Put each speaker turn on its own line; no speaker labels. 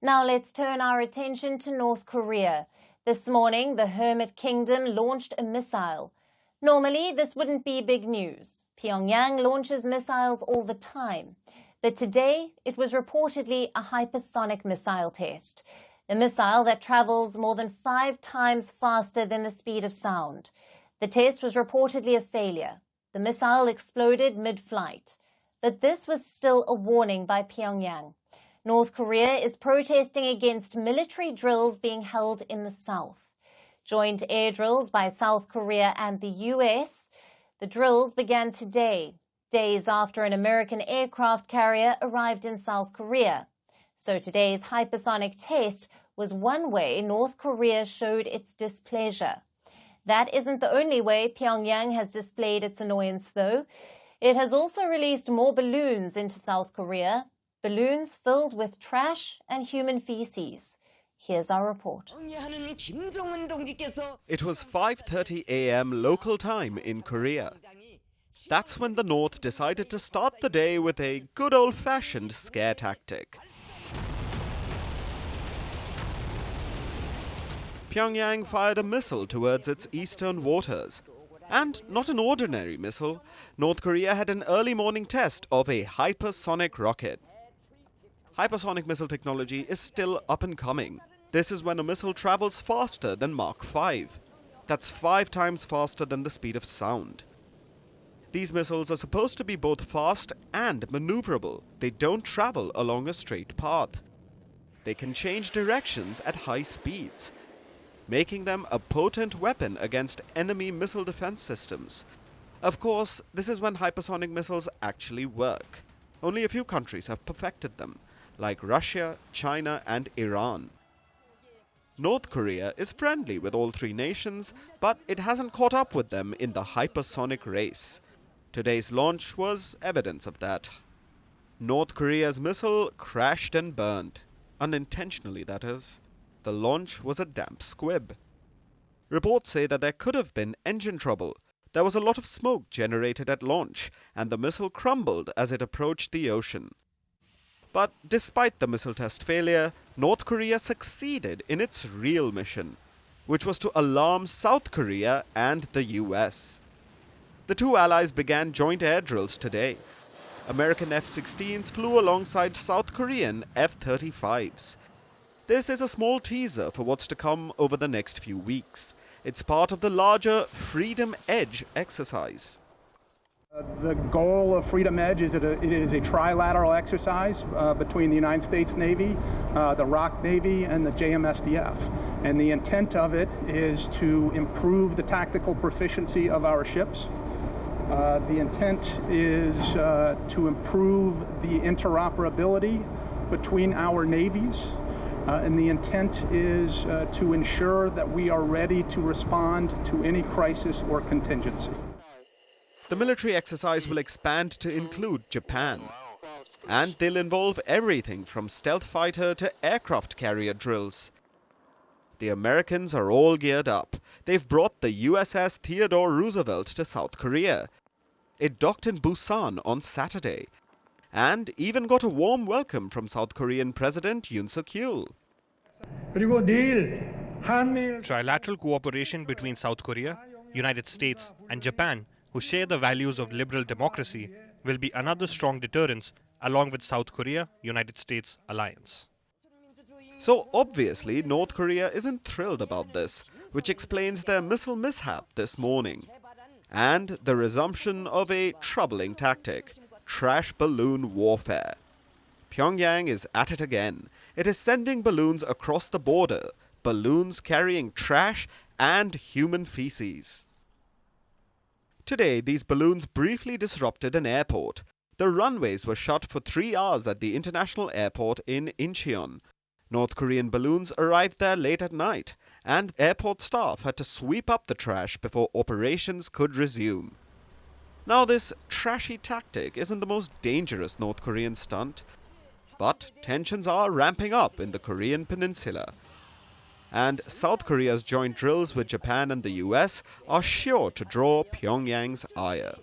Now let's turn our attention to North Korea. This morning, the Hermit Kingdom launched a missile. Normally, this wouldn't be big news. Pyongyang launches missiles all the time. But today, it was reportedly a hypersonic missile test, a missile that travels more than 5 times faster than the speed of sound. The test was reportedly a failure. The missile exploded mid-flight. But this was still a warning by Pyongyang. North Korea is protesting against military drills being held in the south. Joint air drills by South Korea and the US. The drills began today, days after an American aircraft carrier arrived in South Korea. So today's hypersonic test was one way North Korea showed its displeasure. That isn't the only way Pyongyang has displayed its annoyance, though. It has also released more balloons into South Korea, balloons filled with trash and human feces. Here's our report.
It was 5:30 a.m. local time in Korea. That's when the North decided to start the day with a good old-fashioned scare tactic. Pyongyang fired a missile towards its eastern waters. And not an ordinary missile. North Korea had an early morning test of a hypersonic rocket. Hypersonic missile technology is still up and coming. This is when a missile travels faster than Mach 5. That's 5 times faster than the speed of sound. These missiles are supposed to be both fast and maneuverable. They don't travel along a straight path. They can change directions at high speeds, making them a potent weapon against enemy missile defense systems. Of course, this is when hypersonic missiles actually work. Only a few countries have perfected them, like Russia, China, and Iran. North Korea is friendly with all 3 nations, but it hasn't caught up with them in the hypersonic race. Today's launch was evidence of that. North Korea's missile crashed and burned. Unintentionally, that is. The launch was a damp squib. Reports say that there could have been engine trouble. There was a lot of smoke generated at launch, and the missile crumbled as it approached the ocean. But despite the missile test failure, North Korea succeeded in its real mission, which was to alarm South Korea and the US. The 2 allies began joint air drills today. American F-16s flew alongside South Korean F-35s. This is a small teaser for what's to come over the next few weeks. It's part of the larger Freedom Edge exercise.
The goal of Freedom Edge is it is a trilateral exercise between the United States Navy, the ROC Navy, and the JMSDF. And the intent of it is to improve the tactical proficiency of our ships. The intent is to improve the interoperability between our navies. And the intent is to ensure that we are ready to respond to any crisis or contingency.
The military exercise will expand to include Japan. And they'll involve everything from stealth fighter to aircraft carrier drills. The Americans are all geared up. They've brought the USS Theodore Roosevelt to South Korea. It docked in Busan on Saturday, and even got a warm welcome from South Korean President Yoon Suk-yeol.
Trilateral cooperation between South Korea, United States, and Japan, who share the values of liberal democracy, will be another strong deterrence along with South Korea-United States alliance.
So obviously, North Korea isn't thrilled about this, which explains their missile mishap this morning. And the resumption of a troubling tactic, trash balloon warfare. Pyongyang is at it again. It is sending balloons across the border, balloons carrying trash and human feces. Today, these balloons briefly disrupted an airport. The runways were shut for 3 hours at the international airport in Incheon. North Korean balloons arrived there late at night, and airport staff had to sweep up the trash before operations could resume. Now, this trashy tactic isn't the most dangerous North Korean stunt, but tensions are ramping up in the Korean peninsula. And South Korea's joint drills with Japan and the US are sure to draw Pyongyang's ire.